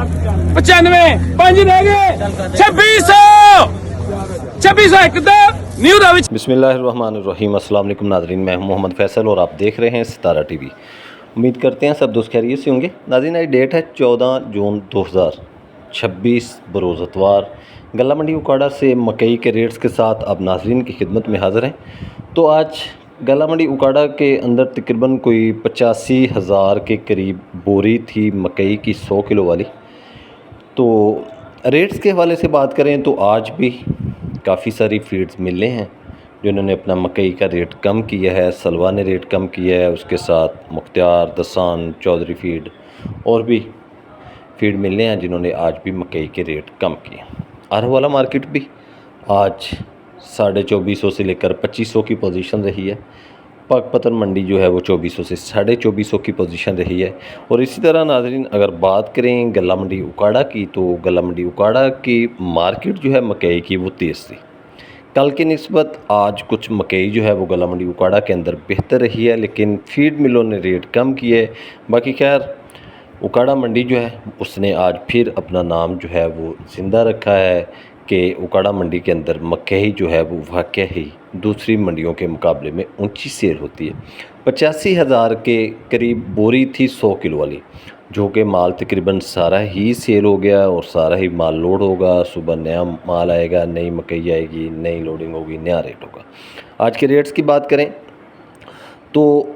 95 5 रह गए 2600 एक दो न्यू रवि। बिस्मिल्लाहिर्रहमानिर्रहीम। अस्सलाम वालेकुम नाज़रीन, मैं हूं मोहम्मद फैसल और आप देख रहे हैं सितारा टीवी। उम्मीद करते हैं सब दोस्त खैरियत से होंगे। नाज़रीन, आज डेट है 14 जून 2026 बरोज़ इतवार। गल्ला मंडी उकाड़ा से मकई के रेट्स के साथ अब नाज़रीन की खिदमत में हाज़िर हैं। तो आज गल्ला मंडी उकाड़ा के अंदर तकरीबन कोई 85,000 के करीब बोरी थी मकई की 100 किलो वाली। तो रेट्स के हवाले से बात करें तो आज भी काफ़ी सारी फीड्स मिले हैं जिन्होंने अपना मकई का रेट कम किया है। सलवा ने रेट कम किया है, उसके साथ मुख्तियार, दसान, चौधरी फीड और भी फीड मिलने हैं जिन्होंने आज भी मकई के रेट कम किए। आरवाला मार्केट भी आज 2450 से लेकर 2500 की पोजीशन रही है। पाकपतन मंडी जो है वो 2400 से 2450 की पोजीशन रही है। और इसी तरह नाज़रीन अगर बात करें गल्ला मंडी उकाड़ा की, तो गल्ला मंडी उकाड़ा की मार्केट जो है मकई की वो तेज़ थी। कल की निस्बत आज कुछ मकई जो है वो गल्ला मंडी उकाड़ा के अंदर बेहतर रही है, लेकिन फीड मिलों ने रेट कम किए। बाकी खैर उकाड़ा मंडी जो है उसने आज फिर अपना नाम जो है वो ज़िंदा रखा है कि उकाड़ा मंडी के अंदर मकई जो है वो वाकई ही दूसरी मंडियों के मुकाबले में ऊंची सेल होती है। 85,000 के करीब बोरी थी 100 किलो वाली, जो कि माल तकरीबन सारा ही सेल हो गया और सारा ही माल लोड होगा। सुबह नया माल आएगा, नई मकई आएगी, नई लोडिंग होगी, नया रेट होगा। आज के रेट्स की बात करें तो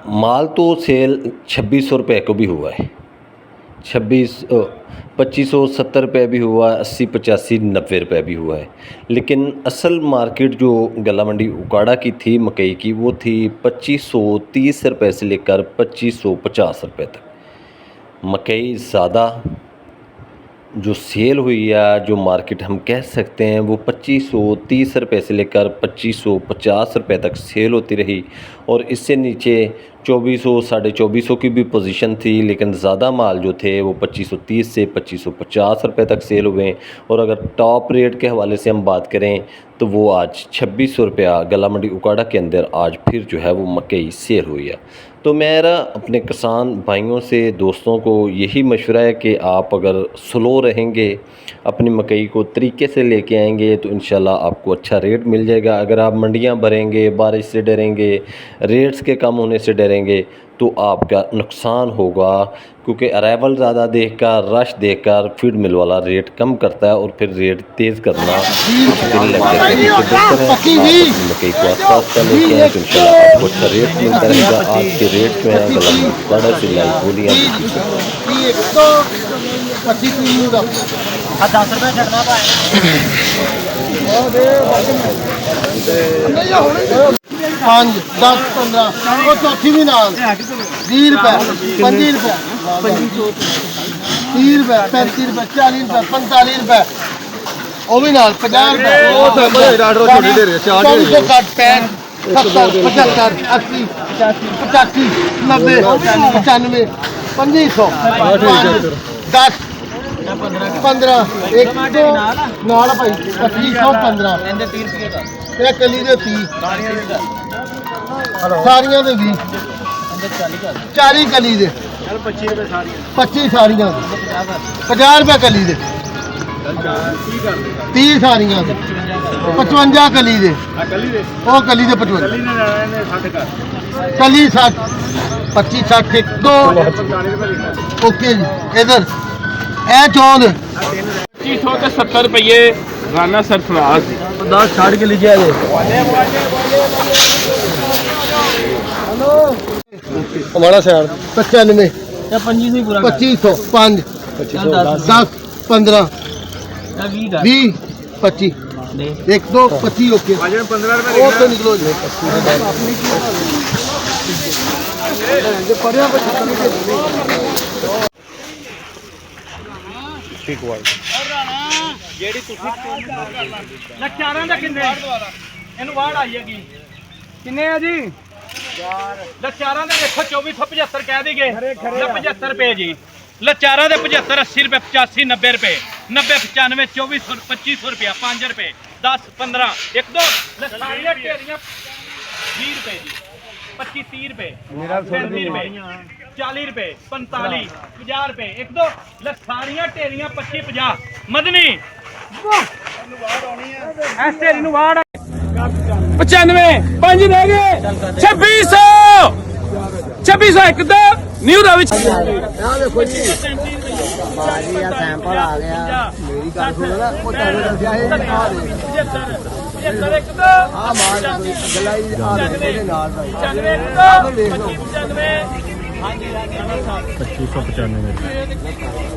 माल तो सेल 2600 रुपये को भी हुआ है, 2570 रुपये भी हुआ है, 80, 85, 90 रुपये भी हुआ है। लेकिन असल मार्केट जो गल्ला मंडी उकाड़ा की थी मकई की वो थी 2530 रुपये से लेकर 2550 रुपये तक। मकई ज़्यादा जो सेल हुई या जो मार्केट हम कह सकते हैं वो 2530 रुपये से लेकर 2550 रुपये तक सेल होती रही। और इससे नीचे 2400, 2450 की भी पोजीशन थी, लेकिन ज़्यादा माल जो थे वो 2530 से 2550 रुपये तक सेल हुए। और अगर टॉप रेट के हवाले से हम बात करें तो वो आज 2600 रुपया गल्ला मंडी उकाड़ा के अंदर आज फिर जो है वो मकई सेल हुई है। तो मेरा अपने किसान भाइयों से, दोस्तों को यही मशवरा है कि आप अगर स्लो रहेंगे, अपनी मकई को तरीके से लेके आएंगे तो इंशाल्लाह आपको अच्छा रेट मिल जाएगा। अगर आप मंडियां भरेंगे, बारिश से डरेंगे, रेट्स के कम होने से डरेंगे तो आपका नुकसान होगा, क्योंकि अराइवल ज़्यादा देखकर, रश देखकर फीड मिल वाला रेट कम करता है और फिर रेट तेज़ करना कुछ दिन लग जाते हैं। तो बेहतर है अपनी मकई को आस्ता आस्ता लेके आएँ तो इंशाल्लाह आपको अच्छा रेट मिलता रहेगा। आज के रेट में है गल्ला मंडी उकाड़ा से लाई बोलियाँ पाँच 10 15 और चौथी भी नाल 20 रुपये 25 रुपये 30 रुपये 35 रुपये 40 रुपये 45 रुपये वो भी नाल 50 रुपये 400 कट 65 70 75 80 85 90 95 2500 10 15 एक दो नाल भाई 2515 ਇਹ ਕਲੀ ਦੇ 30 ਸਾਰੀਆਂ ਦੇ 20 40 ਕਲੀ ਦੇ 25 ਰੁਪਏ ਸਾਰੀਆਂ 25 ਸਾਰੀਆਂ ਦੇ 50 ਰੁਪਏ ਕਲੀ ਦੇ 30 ਸਾਰੀਆਂ ਦੇ 55 ਕਲੀ ਦੇ ਉਹ ਕਲੀ ਦੇ 55 ਕਲੀ 60 25 60 ਇੱਕ ਦੋ ਓਕੇ ਜੀ ਇਧਰ ਇਹ ਚੌਂਦ 2500 ਤੇ 70 रुपये राना सरफराज 10 छाड़ के लीजिए हमारा शहर 95 2500 5 10 15 20 25 एक दो 25 ओके 15 रुपए निकलो ठीक हुआ ਜਿਹੜੀ ਤੁਸੀਂ ਲੱਖਾਰਾਂ ਦਾ ਕਿੰਨੇ ਇਹਨੂੰ ਵਾੜ ਆਈਏਗੀ ਕਿੰਨੇ ਆ ਜੀ ਲੱਖਾਰਾਂ ਦੇ ਦੇਖੋ 2475 ਕਹਿ ਦੇਗੇ 75 ਰੁਪਏ ਜੀ। ਲੱਖਾਰਾਂ ਦੇ 75 80 ਰੁਪਏ 85 90 ਰੁਪਏ 90 95 2400 2500 ਰੁਪਏ 5 ਰੁਪਏ 10 15 1 2 ਲੱਖਾਰੀਆਂ ਢੇਰੀਆਂ 20 ਰੁਪਏ ਜੀ 25 30 ਰੁਪਏ 35 ਰੁਪਏ 40 ਰੁਪਏ 45 50 ਰੁਪਏ ਇੱਕ ਦੋ ਲੈ ਸਾਰੀਆਂ ਢੇਰੀਆਂ 25 50 ਮਦਨੀ ਐਸ ਢੇਰੀ ਨੂੰ ਵਾੜ 95 5 ਦੇ ਗਏ 2600 2601 ਦਾ ਨਿਊ ਦਾ ਵਿੱਚ ਆ ਦੇਖੋ ਜੀ ਬਾਜੀ ਆ ਸੈਂਪਲ ਆ ਗਿਆ ਮੇਰੀ ਗੱਲ ਸੁਣੋ ਨਾ ਉਹ ਤੁਹਾਨੂੰ ਦੱਸਿਆ ਇਹ ਆ ਦੇ 75 ਇੱਕ ਦਾ ਆ ਮਾਲ ਗਲਾਈ ਆ ਇਹਦੇ ਨਾਲ ਦਾ 95 ਇੱਕ ਦਾ 25 95 ਹਾਂਜੀ 2595